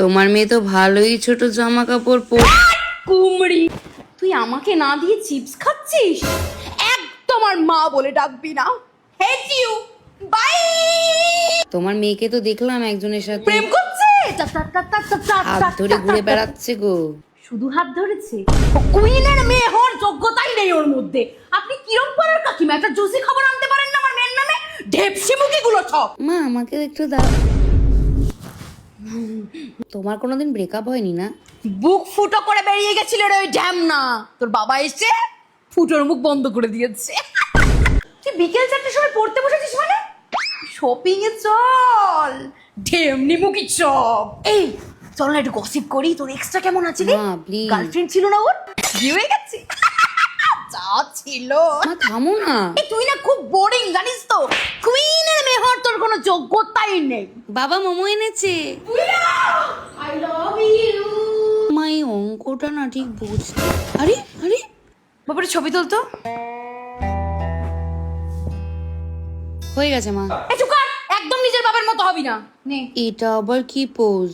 তোমার মেয়ে তো ভালোই ছোট জামা কাপড় কুমড়ি, তুই আমাকে না দিয়ে চিপস খাচ্ছিস? একদম আর মা বলে ডাকবি না। Hate you, bye. তোমার মেয়েকে তো দেখলাম একজনের সাথে প্রেম করছে, হাত ধরে ঘুরে বেড়াচ্ছে গো। শুধু হাত ধরেছে? কুইনের মেয়ে হওয়ার যোগ্যতাই নেই ওর মধ্যে। আপনি কিরম পাড়ার কাকিমা, একটা জুসি খবর আনতে পারেন না আমার মেয়ের নামে? ঢেপসি মুখি গুলো সব। মা আমাকে একটু দাও। তোমার কোনোদিন ব্রেকআপ হয়নি না? বুক ফুটো করে বেরিয়ে গেছিল রে ওই ঢ্যামনা। তোর বাবা এসে ফুটোর মুখ বন্ধ করে দিয়েছে। তুই বিকেল 4টার সময় পড়তে বসেছিস মানে? শপিং এ চল, ঢেমনি মুখি চপ। এই চল না একটু গসিপ করি। তোর এক্সট্রা কেমন আছে রে? মা প্লিজ। গার্লফ্রেন্ড ছিল না ওর? বিয়ে হয়ে গেছে? যা ছিল। মা থামো না। এই তুই না খুব বোরিং জানিস তো। কুইনের মেয়ে হওয়ার তোর কোনো যোগ্যতাই নেই। বাবা মোমো এনেছে। I love you. মা এই অঙ্কটা না ঠিক বুঝতে। আরে আরে বাবারে ছবি তুলতো। হয়ে গেছে মা। এই চুপ কর, একদম নিজের বাবার মতো হবি না। নে এটা আবার কি পোজ?